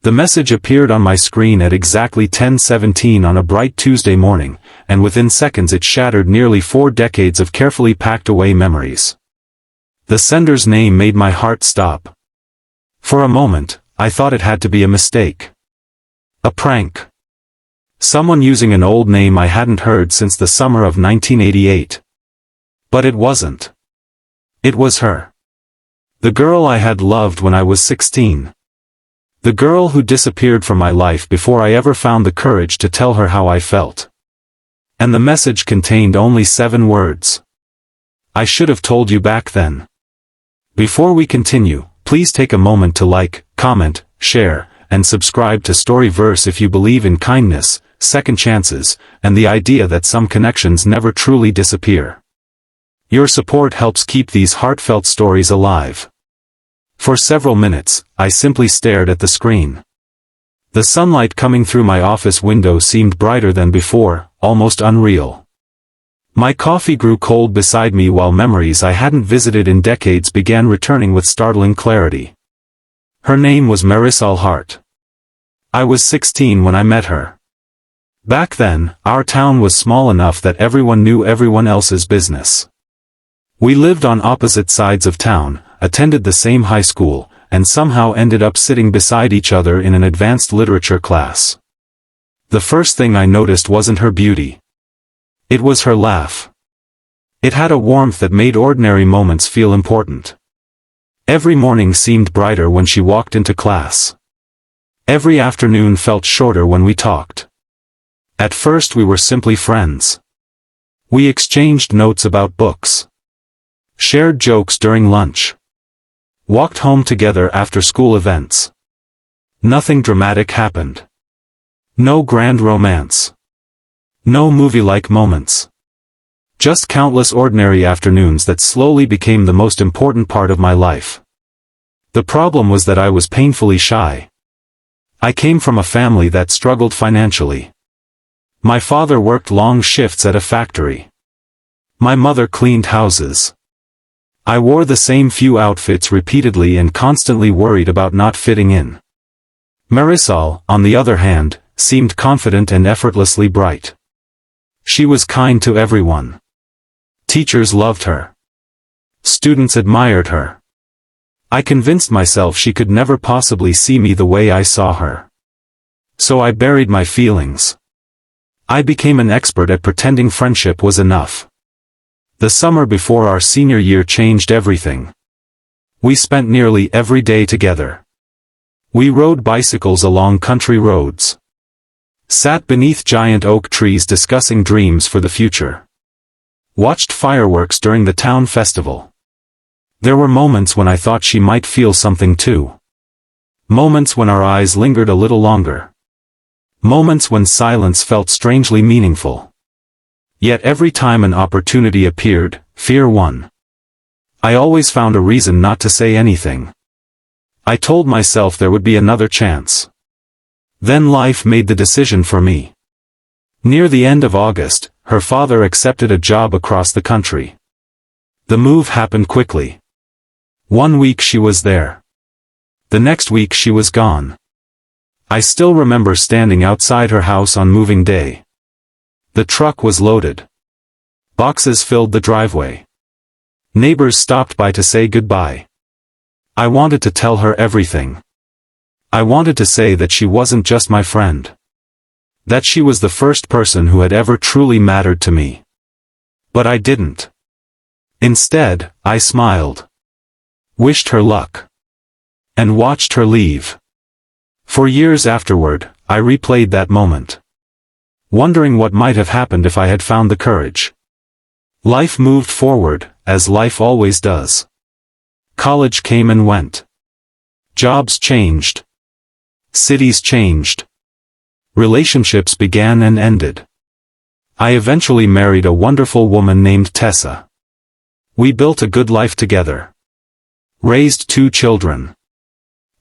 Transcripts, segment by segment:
The message appeared on my screen at exactly 10:17 on a bright Tuesday morning, and within seconds it shattered nearly 4 decades of carefully packed away memories. The sender's name made my heart stop. For a moment, I thought it had to be a mistake. A prank. Someone using an old name I hadn't heard since the summer of 1988. But it wasn't. It was her. The girl I had loved when I was 16. The girl who disappeared from my life before I ever found the courage to tell her how I felt. And the message contained only 7 words. I should have told you back then. Before we continue, please take a moment to like, comment, share, and subscribe to Storyverse if you believe in kindness, second chances, and the idea that some connections never truly disappear. Your support helps keep these heartfelt stories alive. For several minutes, I simply stared at the screen. The sunlight coming through my office window seemed brighter than before, almost unreal. My coffee grew cold beside me while memories I hadn't visited in decades began returning with startling clarity. Her name was Marisol Hart. I was 16 when I met her. Back then, our town was small enough that everyone knew everyone else's business. We lived on opposite sides of town, attended the same high school, and somehow ended up sitting beside each other in an advanced literature class. The first thing I noticed wasn't her beauty. It was her laugh. It had a warmth that made ordinary moments feel important. Every morning seemed brighter when she walked into class. Every afternoon felt shorter when we talked. At first we were simply friends. We exchanged notes about books. Shared jokes during lunch. Walked home together after school events. Nothing dramatic happened. No grand romance. No movie-like moments. Just countless ordinary afternoons that slowly became the most important part of my life. The problem was that I was painfully shy. I came from a family that struggled financially. My father worked long shifts at a factory. My mother cleaned houses. I wore the same few outfits repeatedly and constantly worried about not fitting in. Marisol, on the other hand, seemed confident and effortlessly bright. She was kind to everyone. Teachers loved her. Students admired her. I convinced myself she could never possibly see me the way I saw her. So I buried my feelings. I became an expert at pretending friendship was enough. The summer before our senior year changed everything. We spent nearly every day together. We rode bicycles along country roads. Sat beneath giant oak trees discussing dreams for the future. Watched fireworks during the town festival. There were moments when I thought she might feel something too. Moments when our eyes lingered a little longer. Moments when silence felt strangely meaningful. Yet every time an opportunity appeared, fear won. I always found a reason not to say anything. I told myself there would be another chance. Then life made the decision for me. Near the end of August, her father accepted a job across the country. The move happened quickly. 1 week she was there. The next week she was gone. I still remember standing outside her house on moving day. The truck was loaded. Boxes filled the driveway. Neighbors stopped by to say goodbye. I wanted to tell her everything. I wanted to say that she wasn't just my friend. That she was the first person who had ever truly mattered to me. But I didn't. Instead, I smiled. Wished her luck. And watched her leave. For years afterward, I replayed that moment. Wondering what might have happened if I had found the courage. Life moved forward, as life always does. College came and went. Jobs changed. Cities changed. Relationships began and ended. I eventually married a wonderful woman named Tessa. We built a good life together. Raised 2 children.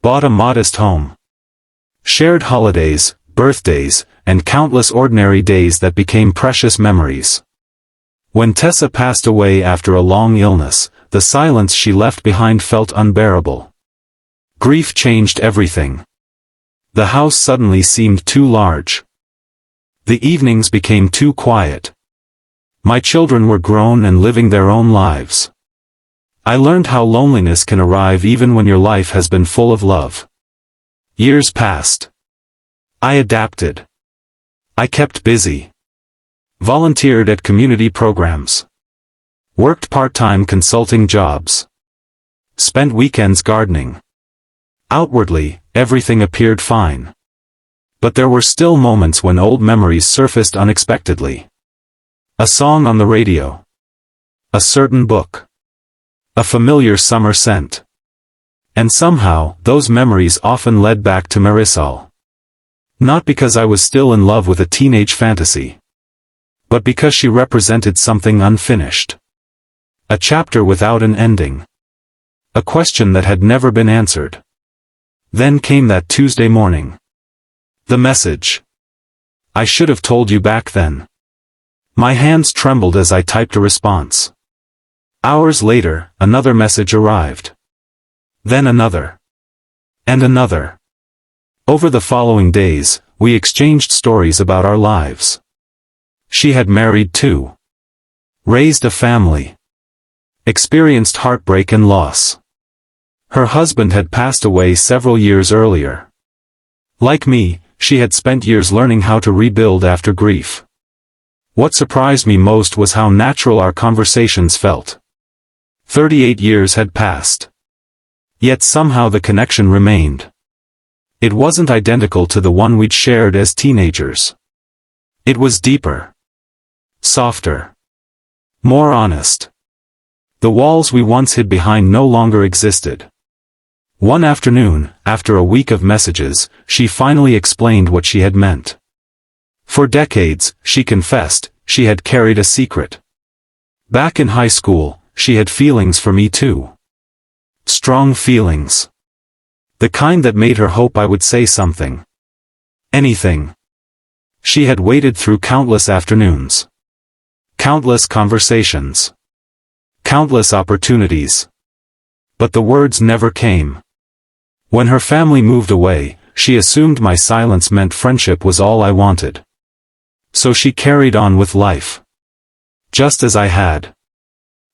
Bought a modest home. Shared holidays, birthdays, and countless ordinary days that became precious memories. When Tessa passed away after a long illness, the silence she left behind felt unbearable. Grief changed everything. The house suddenly seemed too large. The evenings became too quiet. My children were grown and living their own lives. I learned how loneliness can arrive even when your life has been full of love. Years passed. I adapted. I kept busy. Volunteered at community programs. Worked part-time consulting jobs. Spent weekends gardening. Outwardly, everything appeared fine. But there were still moments when old memories surfaced unexpectedly. A song on the radio. A certain book. A familiar summer scent. And somehow, those memories often led back to Marisol. Not because I was still in love with a teenage fantasy. But because she represented something unfinished. A chapter without an ending. A question that had never been answered. Then came that Tuesday morning. The message. I should have told you back then. My hands trembled as I typed a response. Hours later, another message arrived. Then another. And another. Over the following days, we exchanged stories about our lives. She had married too. Raised a family. Experienced heartbreak and loss. Her husband had passed away several years earlier. Like me, she had spent years learning how to rebuild after grief. What surprised me most was how natural our conversations felt. 38 years had passed. Yet somehow the connection remained. It wasn't identical to the one we'd shared as teenagers. It was deeper. Softer. More honest. The walls we once hid behind no longer existed. One afternoon, after a week of messages, she finally explained what she had meant. For decades, she confessed, she had carried a secret. Back in high school, she had feelings for me too. Strong feelings. The kind that made her hope I would say something. Anything. She had waited through countless afternoons. Countless conversations. Countless opportunities. But the words never came. When her family moved away, she assumed my silence meant friendship was all I wanted. So she carried on with life. Just as I had.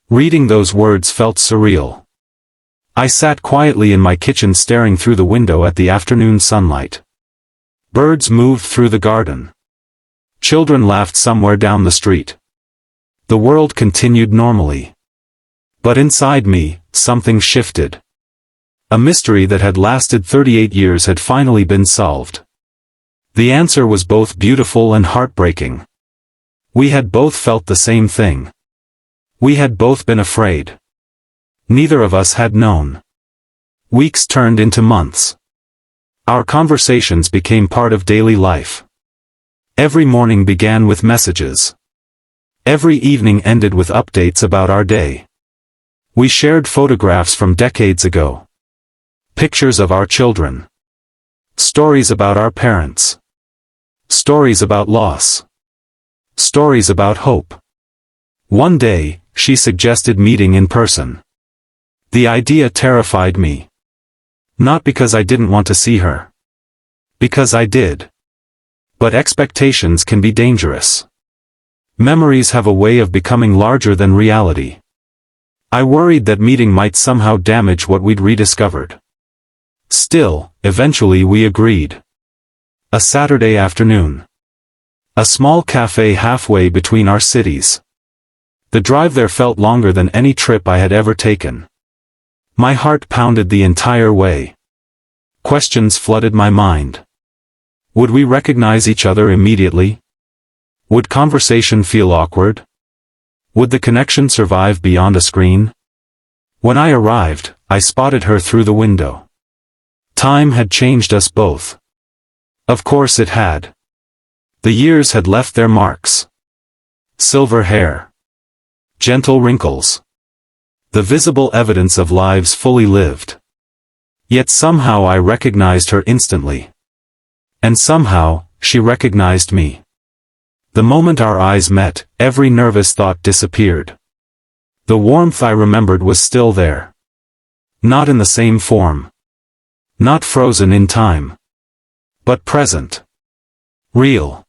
Reading those words felt surreal. I sat quietly in my kitchen staring through the window at the afternoon sunlight. Birds moved through the garden. Children laughed somewhere down the street. The world continued normally. But inside me, something shifted. A mystery that had lasted 38 years had finally been solved. The answer was both beautiful and heartbreaking. We had both felt the same thing. We had both been afraid. Neither of us had known. Weeks turned into months. Our conversations became part of daily life. Every morning began with messages. Every evening ended with updates about our day. We shared photographs from decades ago. Pictures of our children. Stories about our parents. Stories about loss. Stories about hope. One day, she suggested meeting in person. The idea terrified me. Not because I didn't want to see her. Because I did. But expectations can be dangerous. Memories have a way of becoming larger than reality. I worried that meeting might somehow damage what we'd rediscovered. Still, eventually we agreed. A Saturday afternoon. A small cafe halfway between our cities. The drive there felt longer than any trip I had ever taken. My heart pounded the entire way. Questions flooded my mind. Would we recognize each other immediately? Would conversation feel awkward? Would the connection survive beyond a screen? When I arrived, I spotted her through the window. Time had changed us both. Of course it had. The years had left their marks. Silver hair. Gentle wrinkles. The visible evidence of lives fully lived. Yet somehow I recognized her instantly. And somehow, she recognized me. The moment our eyes met, every nervous thought disappeared. The warmth I remembered was still there. Not in the same form. Not frozen in time. but present. Real.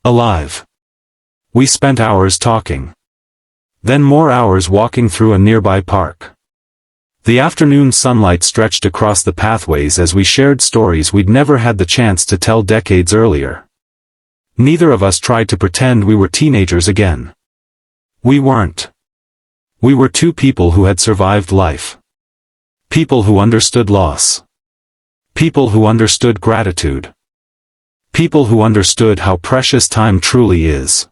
Alive. We spent hours talking. Then more hours walking through a nearby park. The afternoon sunlight stretched across the pathways as we shared stories we'd never had the chance to tell decades earlier. Neither of us tried to pretend we were teenagers again. We weren't. We were two people who had survived life. People who understood loss. People who understood gratitude. People who understood how precious time truly is.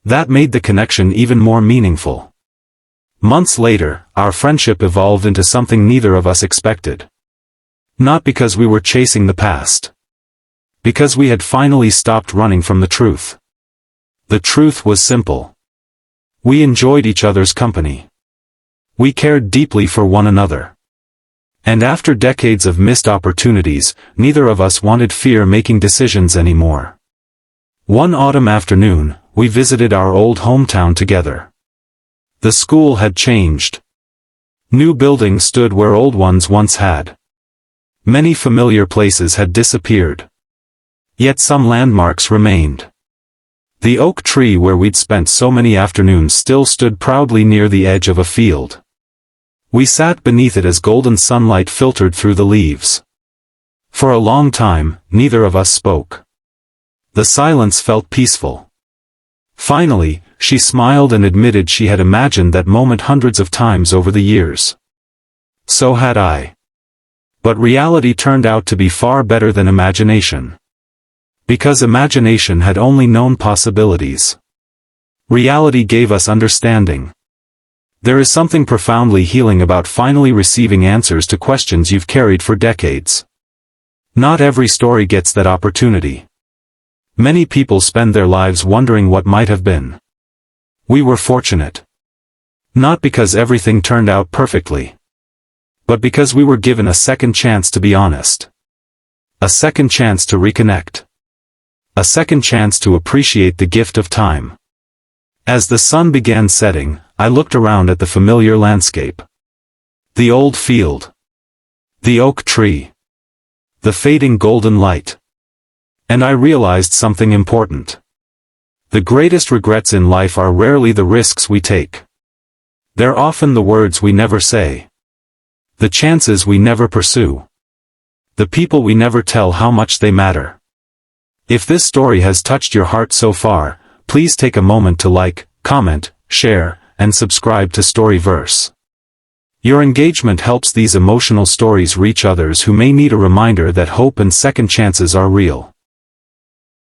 That made the connection even more meaningful. Months later, our friendship evolved into something neither of us expected. Not because we were chasing the past. Because we had finally stopped running from the truth. The truth was simple. We enjoyed each other's company. We cared deeply for one another. And after decades of missed opportunities, neither of us wanted fear making decisions anymore. One autumn afternoon, we visited our old hometown together. The school had changed. New buildings stood where old ones once had. Many familiar places had disappeared. Yet some landmarks remained. The oak tree where we'd spent so many afternoons still stood proudly near the edge of a field. We sat beneath it as golden sunlight filtered through the leaves. For a long time, neither of us spoke. The silence felt peaceful. Finally, she smiled and admitted she had imagined that moment hundreds of times over the years. So had I. But reality turned out to be far better than imagination. Because imagination had only known possibilities. Reality gave us understanding. There is something profoundly healing about finally receiving answers to questions you've carried for decades. Not every story gets that opportunity. Many people spend their lives wondering what might have been. We were fortunate. Not because everything turned out perfectly. But because we were given a second chance to be honest. A second chance to reconnect. A second chance to appreciate the gift of time. As the sun began setting, I looked around at the familiar landscape. The old field. The oak tree. The fading golden light. And I realized something important. The greatest regrets in life are rarely the risks we take. They're often the words we never say. The chances we never pursue. The people we never tell how much they matter. If this story has touched your heart so far, please take a moment to like, comment, share, and subscribe to Storyverse. Your engagement helps these emotional stories reach others who may need a reminder that hope and second chances are real.